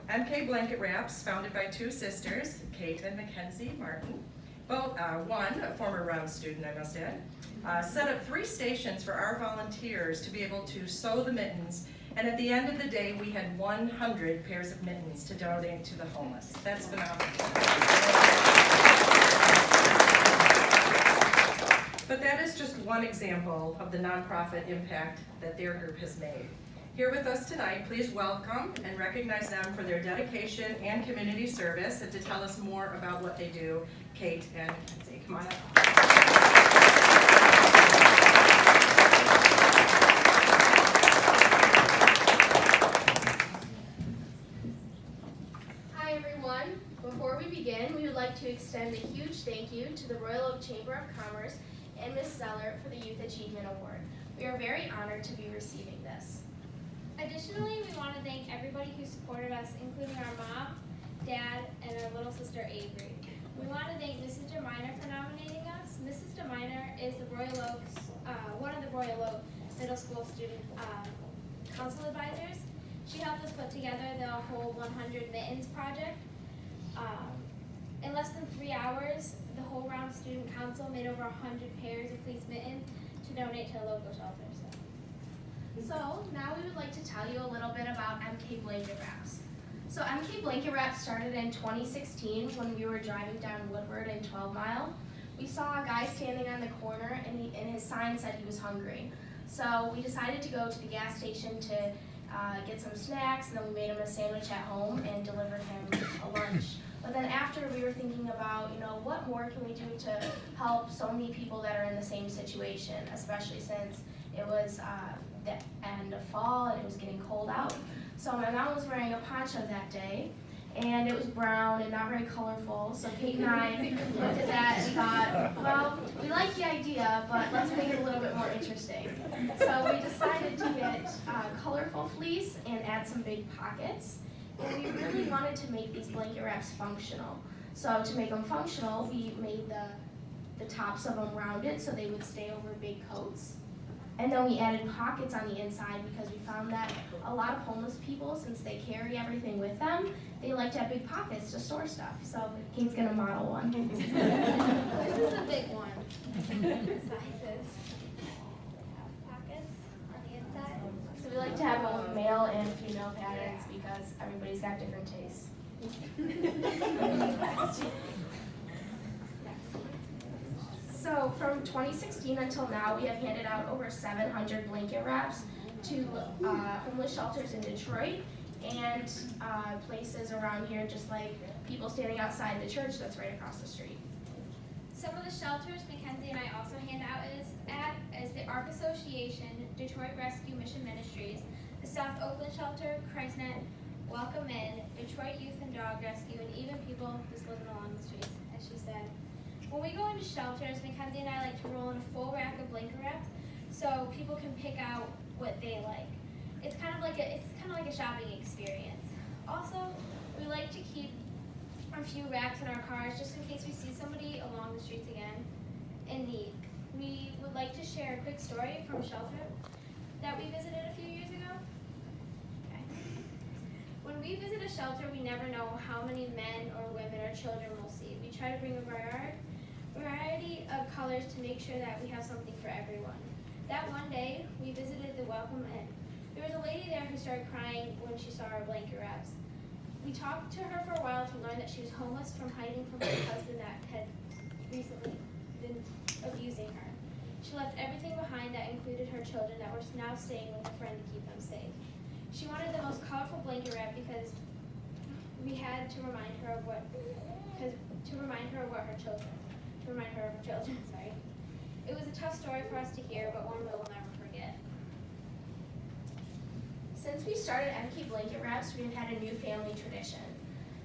MK Blanket Wraps, founded by two sisters, Kate and Mackenzie Martin, both, one, a former Round student I must add, set up 3 stations for our volunteers to be able to sew the mittens, and at the end of the day we had 100 pairs of mittens to donate to the homeless. That's phenomenal. But that is just one example of the nonprofit impact that their group has made. Here with us tonight, please welcome and recognize them for their dedication and community service, and to tell us more about what they do, Kate and Mackenzie. Come on up. Hi everyone. Before we begin, we would like to extend a huge thank you to the Royal Oak Chamber of Commerce and Ms. Zeller for the Youth Achievement Award. We are very honored to be receiving this. Additionally, we want to thank everybody who supported us, including our mom, dad, and our little sister Avery. We want to thank Mrs. DeMiner for nominating us. Mrs. DeMiner is the Royal Oaks, one of the Royal Oak Middle School Student Council advisors. She helped us put together the whole 100 Mittens project. In less than 3 hours, the whole Round Student Council made over 100 pairs of fleece mittens to donate to a local shelter. So now we would like to tell you a little bit about MK Blanket Wraps. So MK Blanket Wraps started in 2016 when we were driving down Woodward and 12 Mile. We saw a guy standing on the corner and his sign said he was hungry. So we decided to go to the gas station to get some snacks, and then we made him a sandwich at home and delivered him a lunch. But then after, we were thinking about, what more can we do to help so many people that are in the same situation, especially since it was the end of fall and it was getting cold out. So my mom was wearing a poncho that day, and it was brown and not very colorful. So Kate and I looked at that and thought, well, we like the idea, but let's make it a little bit more interesting. So we decided to get colorful fleece and add some big pockets. And we really wanted to make these blanket wraps functional. So to make them functional, we made the tops of them rounded so they would stay over big coats. And then we added pockets on the inside because we found that a lot of homeless people, since they carry everything with them, they like to have big pockets to store stuff. So Kate's gonna model one. This is a big one. Sizes. Pockets on the inside. So we like to have both male and female patterns because everybody's got different tastes. So from 2016 until now, we have handed out over 700 blanket wraps to homeless shelters in Detroit and places around here, just like people standing outside the church that's right across the street. Some of the shelters Mackenzie and I also hand out is the ARC Association, Detroit Rescue Mission Ministries, the South Oakland Shelter, ChristNet, Welcome In, Detroit Youth and Dog Rescue, and even people just living along the streets, as she said. When we go into shelters, Mackenzie and I like to roll in a full rack of blanket wraps so people can pick out what they like. It's kind of like a shopping experience. Also, we like to keep a few racks in our cars just in case we see somebody along the streets again in need. We would like to share a quick story from a shelter that we visited a few years ago. Okay. When we visit a shelter, we never know how many men or women or children we'll see. We try to bring a variety of colors to make sure that we have something for everyone. That one day, we visited the Welcome In. There was a lady there who started crying when she saw our blanket wraps. We talked to her for a while to learn that she was homeless from hiding from her husband that had recently been abusing her. She left everything behind that included her children that were now staying with a friend to keep them safe. She wanted the most colorful blanket wrap because we had to remind her of her children, sorry. It was a tough story for us to hear, but one we will never forget. Since we started MK Blanket Wraps, we have had a new family tradition.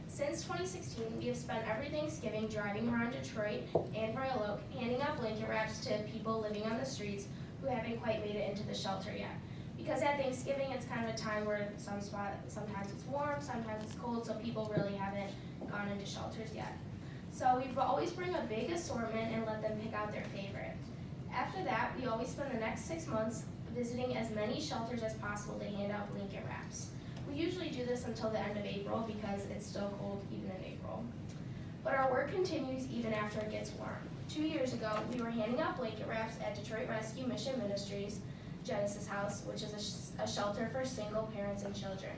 Since 2016, we have spent every Thanksgiving driving around Detroit and Royal Oak, handing out blanket wraps to people living on the streets who haven't quite made it into the shelter yet. Because at Thanksgiving, it's kind of a time where sometimes it's warm, sometimes it's cold, so people really haven't gone into shelters yet. So we always bring a big assortment and let them pick out their favorite. After that, we always spend the next 6 months visiting as many shelters as possible to hand out blanket wraps. We usually do this until the end of April because it's still cold even in April. But our work continues even after it gets warm. 2 years ago, we were handing out blanket wraps at Detroit Rescue Mission Ministries Genesis House, which is a shelter for single parents and children.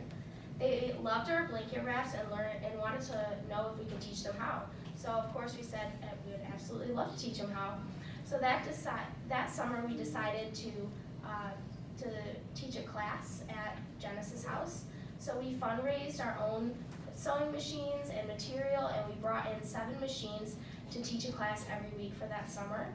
They loved our blanket wraps and wanted to know if we could teach them how. So of course we said that we would absolutely love to teach them how. So that summer we decided to teach a class at Genesis House. So we fundraised our own sewing machines and material, and we brought in 7 machines to teach a class every week for that summer.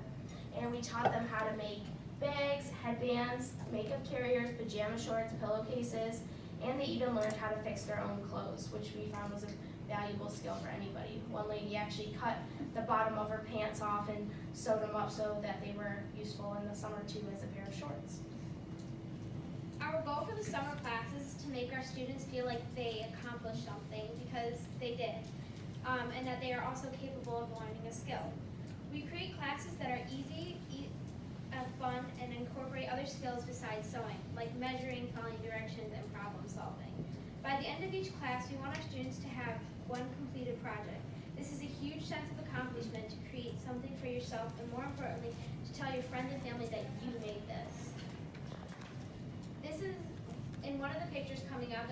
And we taught them how to make bags, headbands, makeup carriers, pajama shorts, pillowcases, and they even learned how to fix their own clothes, which we found was a valuable skill for anybody. One lady actually cut the bottom of her pants off and sewed them up so that they were useful in the summer too as a pair of shorts. Our goal for the summer class is to make our students feel like they accomplished something because they did, and that they are also capable of learning a skill. We create classes that are easy, fun, and incorporate other skills besides sewing, like measuring, following directions, and problem solving. By the end of each class, we want our students to have one completed project. This is a huge sense of accomplishment to create something for yourself, and more importantly, to tell your friends and family that you made this. This is, in one of the pictures coming up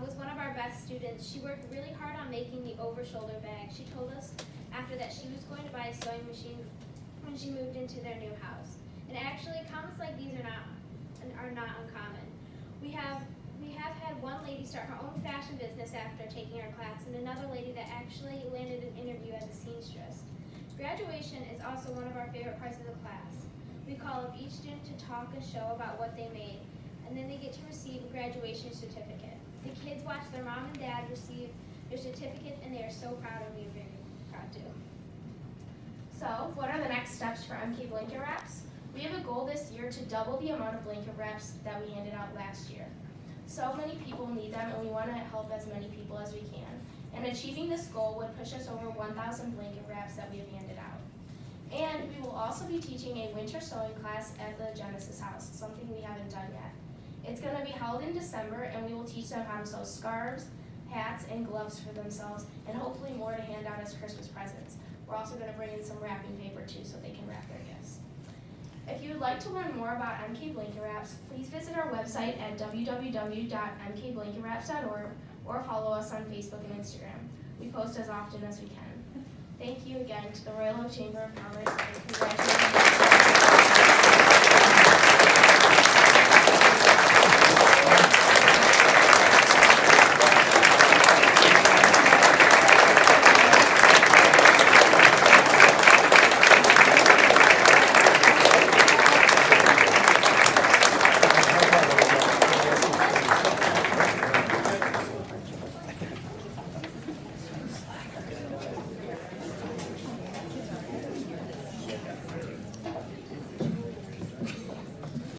was one of our best students. She worked really hard on making the over-shoulder bag. She told us after that she was going to buy a sewing machine when she moved into their new house. And actually, comments like these are not uncommon. We have had one lady start her own fashion business after taking our class, and another lady that actually landed an interview as a seamstress. Graduation is also one of our favorite parts of the class. We call up each student to talk and show about what they made, and then they get to receive a graduation certificate. The kids watch their mom and dad receive their certificate, and they are so proud, and we are very proud too. So, what are the next steps for MK Blanket Wraps? We have a goal this year to double the amount of blanket wraps that we handed out last year. So many people need them, and we want to help as many people as we can. And achieving this goal would push us over 1,000 blanket wraps that we have handed out. And we will also be teaching a winter sewing class at the Genesis House, something we haven't done yet. It's going to be held in December, and we will teach them how to sew scarves, hats, and gloves for themselves, and hopefully more to hand out as Christmas presents. We're also going to bring in some wrapping paper too so they can wrap their gifts. If you would like to learn more about MK Blanket Wraps, please visit our website at www.mkblanketwraps.org or follow us on Facebook and Instagram. We post as often as we can. Thank you again to the Royal Oak Chamber of Commerce, and congratulations.